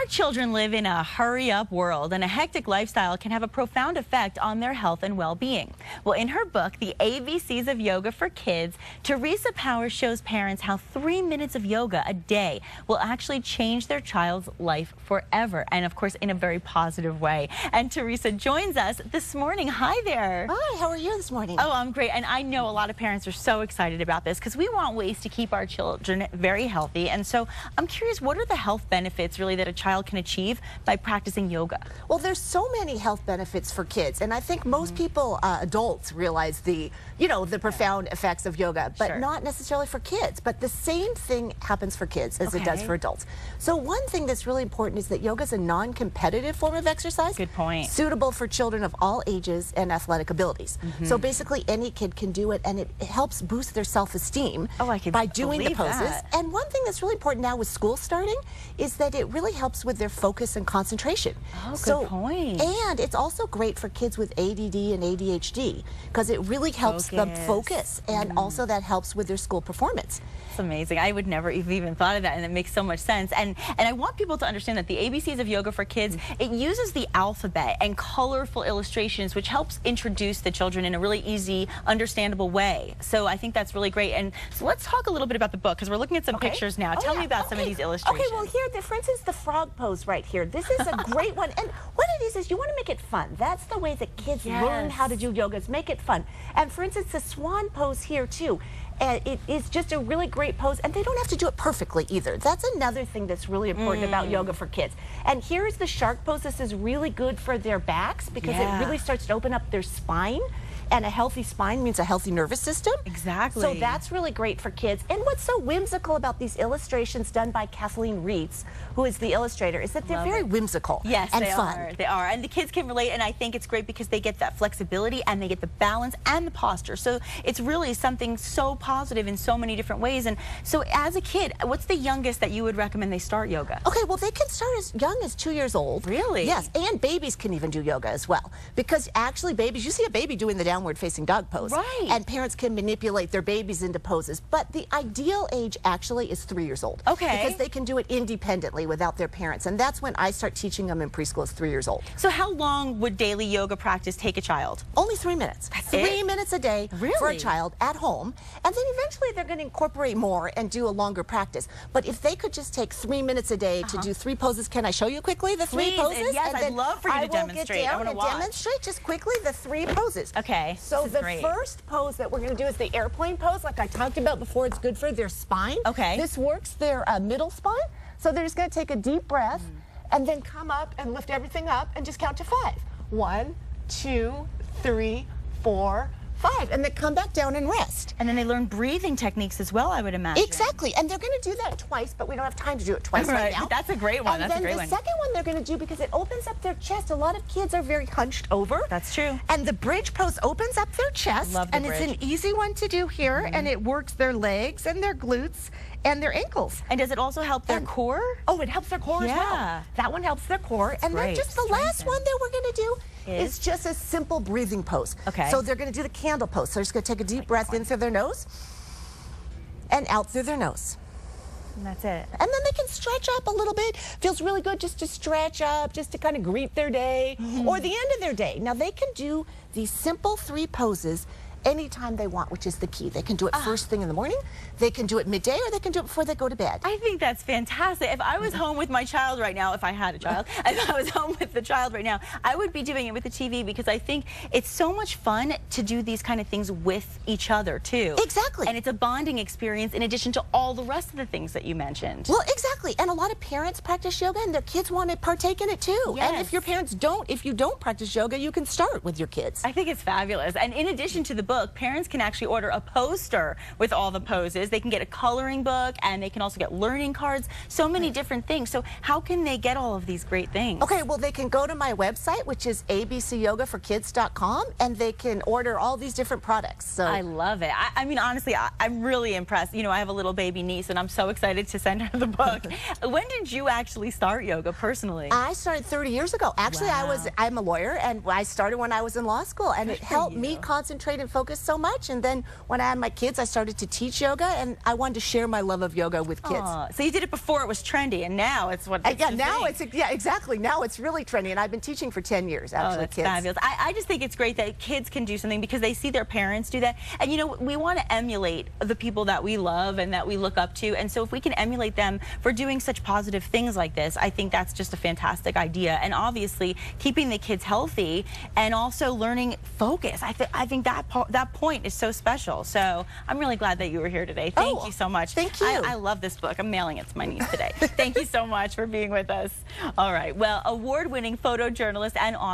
children live in a hurry-up world, and a hectic lifestyle can have a profound effect on their health and well-being. Well, in her book, The ABCs of Yoga for Kids, Teresa Power shows parents how 3 minutes of yoga a day will actually change their child's life forever, and of course in a very positive way. And Teresa joins us this morning. Hi there. Hi, how are you this morning? Oh, I'm great. And I know a lot of parents are so excited about this because we want ways to keep our children very healthy. And so I'm curious, what are the health benefits really that a child can achieve by practicing yoga? Well, there's so many health benefits for kids, and I think most people, adults, realize the profound effects of yoga, but not necessarily for kids. But the same thing happens for kids as it does for adults. So one thing that's really important is that yoga is a non-competitive form of exercise. Good point. Suitable for children of all ages and athletic abilities. So basically any kid can do it, and it helps boost their self-esteem by doing the poses. And one thing that's really important now with school starting is that it really helps with their focus and concentration. Oh, good point. And it's also great for kids with ADD and ADHD because it really helps them focus, and also that helps with their school performance. It's amazing. I would never have even thought of that, and it makes so much sense. And I want people to understand that the ABCs of Yoga for Kids, it uses the alphabet and colorful illustrations, which helps introduce the children in a really easy, understandable way. So I think that's really great. And so let's talk a little bit about the book, because we're looking at some pictures now. Tell me about some of these illustrations. Okay, well here, for instance, the frog pose right here. This is a great one. And what it is you want to make it fun. That's the way that kids learn how to do yoga, is make it fun. And for instance, the swan pose here too. And it is just a really great pose, and they don't have to do it perfectly either. That's another thing that's really important about yoga for kids. And here's the shark pose. This is really good for their backs because it really starts to open up their spine. And a healthy spine means a healthy nervous system. Exactly. So that's really great for kids. And what's so whimsical about these illustrations done by Kathleen Reitz, who is the illustrator, is that they're very whimsical and fun. They are. And the kids can relate, and I think it's great because they get that flexibility and they get the balance and the posture. So it's really something so positive in so many different ways. And so as a kid, what's the youngest that you would recommend they start yoga? Okay, well they can start as young as 2 years old. Really? Yes, and babies can even do yoga as well. Because actually babies, you see a baby doing the downward facing dog pose. Right. And parents can manipulate their babies into poses. But the ideal age actually is 3 years old. Okay. Because they can do it independently without their parents. And that's when I start teaching them in preschool, is 3 years old. So how long would daily yoga practice take a child? Only 3 minutes. That's 3 minutes a day for a Really? child at home. And then eventually they're going to incorporate more and do a longer practice. But if they could just take 3 minutes a day to do 3 poses, can I show you quickly the 3 poses? Yes, I'd love for you to demonstrate. I will get down and demonstrate just quickly the 3 poses. Okay. So the first pose that we're going to do is the airplane pose, like I talked about before. It's good for their spine. Okay. This works their middle spine. So they're just going to take a deep breath and then come up and lift everything up and just count to 5. 1, 2, 3, 4, 5, and then come back down and rest. And then they learn breathing techniques as well, I would imagine. Exactly, and they're going to do that twice, but we don't have time to do it twice right now. That's a great one. And then the second one they're going to do, because it opens up their chest. A lot of kids are very hunched over. That's true. And the bridge pose opens up their chest. Love the and bridge. It's an easy one to do here, and it works their legs and their glutes and their ankles. And does it also help their core? Oh, it helps their core as well. That one helps their core. That's then just the last one that we're going to do is just a simple breathing pose. Okay. So they're going to do the candle pose. So they're just going to take a deep breath in through their nose and out through their nose. And that's it. And then they can stretch up a little bit. Feels really good just to stretch up, just to kind of greet their day or the end of their day. Now they can do these simple 3 poses anytime they want, which is the key. They can do it first thing in the morning, they can do it midday, or they can do it before they go to bed. I think that's fantastic. If I was home with my child right now, if I had a child, if I was home with the child right now, I would be doing it with the TV, because I think it's so much fun to do these kind of things with each other too. Exactly. And it's a bonding experience in addition to all the rest of the things that you mentioned. Well, exactly. And a lot of parents practice yoga and their kids want to partake in it too. Yes. And if your parents don't, if you don't practice yoga, you can start with your kids. I think it's fabulous. And in addition to the book, parents can actually order a poster with all the poses. They can get a coloring book, and they can also get learning cards, so many different things. So how can they get all of these great things? Okay, well, they can go to my website, which is abcyogaforkids.com, and they can order all these different products. So I love it. I mean, honestly, I'm really impressed. You know, I have a little baby niece, and I'm so excited to send her the book. When did you actually start yoga personally? I started 30 years ago. Actually, I'm a lawyer, and I started when I was in law school, and it helped me concentrate and focus focus so much. And then when I had my kids, I started to teach yoga, and I wanted to share my love of yoga with kids. Aw, so you did it before it was trendy, and now it's what it's yeah, the now thing. it's, yeah, exactly. Now it's really trendy, and I've been teaching for 10 years, actually, Oh, that's kids. fabulous. I just think it's great that kids can do something because they see their parents do that. And, you know, we want to emulate the people that we love and that we look up to. And so if we can emulate them for doing such positive things like this, I think that's just a fantastic idea. And obviously, keeping the kids healthy and also learning focus. I think that point is so special. So I'm really glad that you were here today. Thank you so much. Thank you. I love this book. I'm mailing it to my niece today. Thank you so much for being with us. All right. Well, award-winning photojournalist and author